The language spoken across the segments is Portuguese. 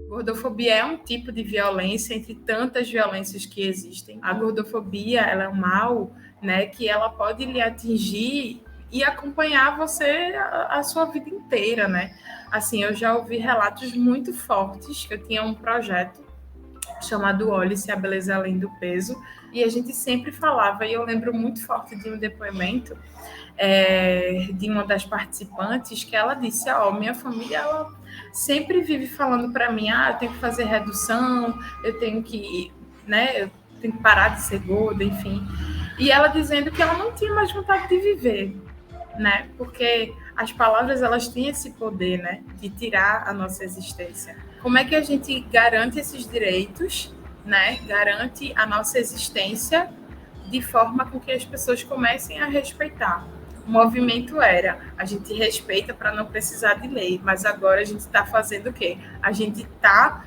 Gordofobia é um tipo de violência entre tantas violências que existem. A gordofobia, ela é um mal, né, que ela pode lhe atingir e acompanhar você a sua vida inteira, né? Assim, eu já ouvi relatos muito fortes, que eu tinha um projeto chamado Olhe-se a Beleza Além do Peso, e a gente sempre falava, e eu lembro muito forte de um depoimento de uma das participantes, que ela disse, minha família, ela sempre vive falando para mim, eu tenho que fazer redução, eu tenho que, né, eu tenho que parar de ser gorda, enfim. E ela dizendo que ela não tinha mais vontade de viver, né? Porque as palavras, elas têm esse poder, né, de tirar a nossa existência. Como é que a gente garante esses direitos, né? Garante a nossa existência de forma com que as pessoas comecem a respeitar. O movimento era, a gente respeita para não precisar de lei, mas agora a gente está fazendo o quê? A gente está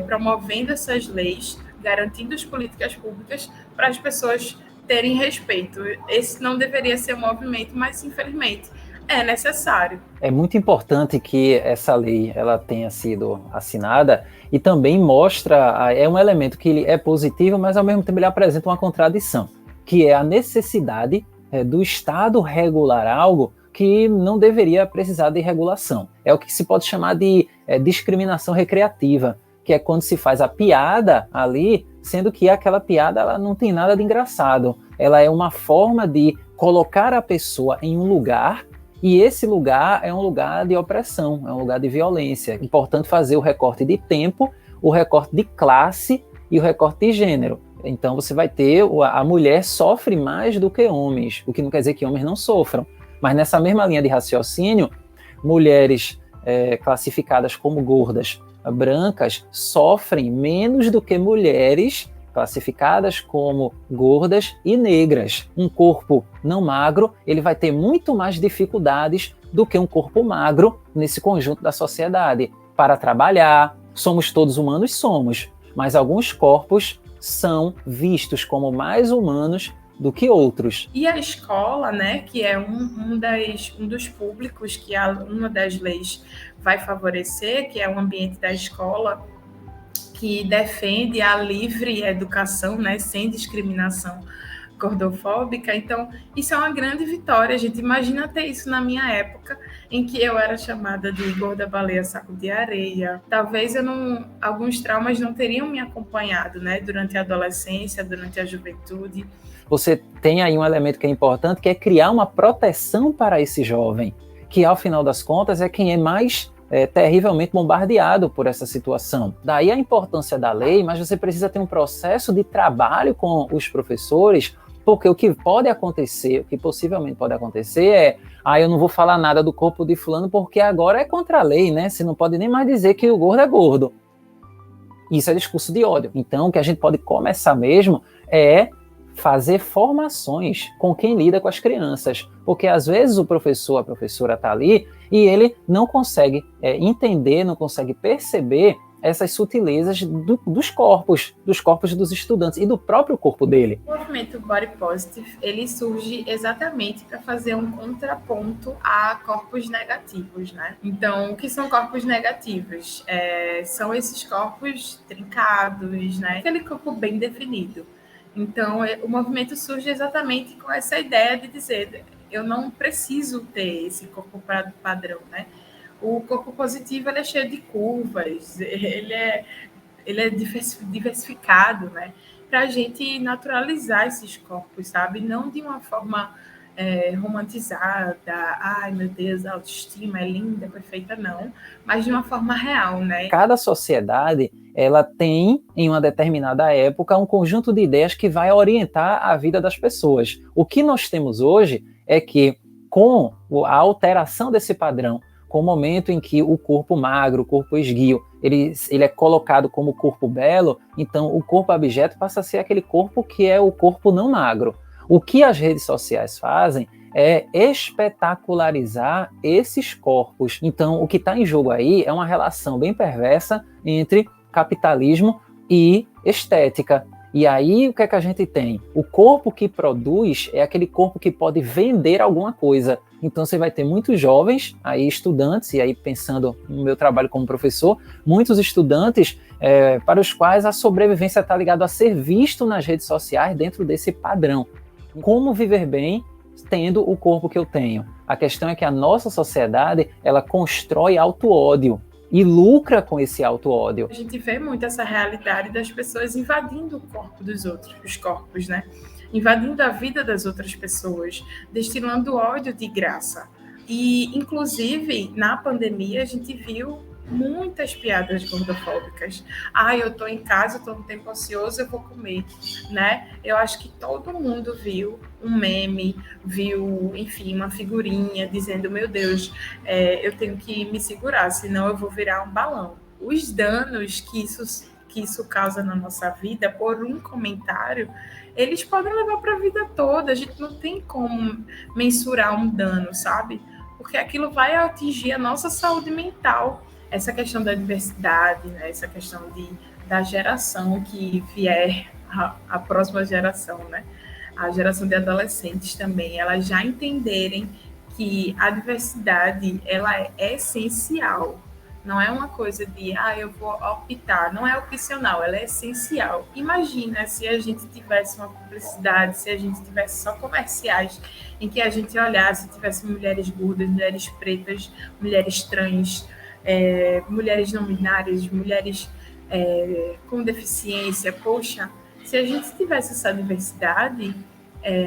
promovendo essas leis, garantindo as políticas públicas para as pessoas terem respeito. Esse não deveria ser o movimento, mas infelizmente é necessário. É muito importante que essa lei ela tenha sido assinada e também mostra, é um elemento que ele é positivo, mas ao mesmo tempo ele apresenta uma contradição, que é a necessidade do Estado regular algo que não deveria precisar de regulação. É o que se pode chamar de discriminação recreativa, que é quando se faz a piada ali, sendo que aquela piada ela não tem nada de engraçado. Ela é uma forma de colocar a pessoa em um lugar, e esse lugar é um lugar de opressão, é um lugar de violência. É importante fazer o recorte de tempo, o recorte de classe e o recorte de gênero. Então você vai ter, a mulher sofre mais do que homens, o que não quer dizer que homens não sofram. Mas nessa mesma linha de raciocínio, mulheres classificadas como gordas, brancas, sofrem menos do que mulheres classificadas como gordas e negras. Um corpo não magro, ele vai ter muito mais dificuldades do que um corpo magro nesse conjunto da sociedade. Para trabalhar, somos todos humanos? Somos, mas alguns corpos são vistos como mais humanos do que outros. E a escola, né, que é um dos públicos que uma das leis vai favorecer, que é o ambiente da escola, que defende a livre educação, né, sem discriminação gordofóbica. Então, isso é uma grande vitória. A gente imagina ter isso na minha época, em que eu era chamada de gorda baleia saco de areia. Talvez alguns traumas não teriam me acompanhado, né, durante a adolescência, durante a juventude. Você tem aí um elemento que é importante, que é criar uma proteção para esse jovem, que ao final das contas é quem é mais terrivelmente bombardeado por essa situação. Daí a importância da lei, mas você precisa ter um processo de trabalho com os professores, porque o que pode acontecer, o que possivelmente pode acontecer eu não vou falar nada do corpo de fulano porque agora é contra a lei, né? Você não pode nem mais dizer que o gordo é gordo. Isso é discurso de ódio. Então, o que a gente pode começar mesmo é fazer formações com quem lida com as crianças, porque às vezes o professor, a professora está ali e ele não consegue entender, não consegue perceber essas sutilezas dos corpos dos estudantes e do próprio corpo dele. O movimento Body Positive, ele surge exatamente para fazer um contraponto a corpos negativos, né? Então, o que são corpos negativos? São esses corpos trincados, né? Aquele corpo bem definido. Então, o movimento surge exatamente com essa ideia de dizer, eu não preciso ter esse corpo padrão, né? O corpo positivo, ele é cheio de curvas, ele é diversificado, né? Para a gente naturalizar esses corpos, sabe? Não de uma forma romantizada, ai meu Deus, a autoestima é linda, perfeita, não, mas de uma forma real, né? Cada sociedade, ela tem, em uma determinada época, um conjunto de ideias que vai orientar a vida das pessoas. O que nós temos hoje é que, com a alteração desse padrão, com o momento em que o corpo magro, o corpo esguio, ele é colocado como corpo belo, então o corpo abjeto passa a ser aquele corpo que é o corpo não magro. O que as redes sociais fazem é espetacularizar esses corpos. Então, o que está em jogo aí é uma relação bem perversa entre capitalismo e estética. E aí, o que é que a gente tem? O corpo que produz é aquele corpo que pode vender alguma coisa. Então, você vai ter muitos jovens, aí estudantes, e aí pensando no meu trabalho como professor, muitos estudantes para os quais a sobrevivência está ligada a ser visto nas redes sociais dentro desse padrão. Como viver bem tendo o corpo que eu tenho? A questão é que a nossa sociedade, ela constrói auto-ódio e lucra com esse auto-ódio. A gente vê muito essa realidade das pessoas invadindo o corpo dos outros, os corpos, né? Invadindo a vida das outras pessoas, destilando ódio de graça. E, inclusive, na pandemia, a gente viu muitas piadas gordofóbicas. Eu tô em casa, eu tô no tempo ocioso, eu vou comer, né? Eu acho que todo mundo viu um meme, viu, enfim, uma figurinha dizendo, meu Deus, eu tenho que me segurar, senão eu vou virar um balão. Os danos que isso causa na nossa vida por um comentário, eles podem levar para a vida toda. A gente não tem como mensurar um dano, sabe? Porque aquilo vai atingir a nossa saúde mental. Essa questão da diversidade, né? Essa questão da geração que vier, a próxima geração, né? A geração de adolescentes também, elas já entenderem que a diversidade, ela é essencial. Não é uma coisa de, eu vou optar. Não é opcional, ela é essencial. Imagina se a gente tivesse uma publicidade, se a gente tivesse só comerciais em que a gente olhasse, tivesse mulheres gordas, mulheres pretas, mulheres trans, mulheres não binárias, mulheres com deficiência. Poxa, se a gente tivesse essa diversidade,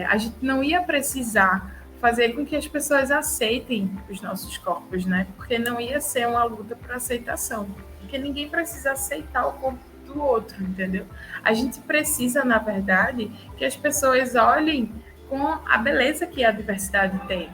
a gente não ia precisar fazer com que as pessoas aceitem os nossos corpos, né? Porque não ia ser uma luta por aceitação. Porque ninguém precisa aceitar o corpo do outro, entendeu? A gente precisa, na verdade, que as pessoas olhem com a beleza que a diversidade tem.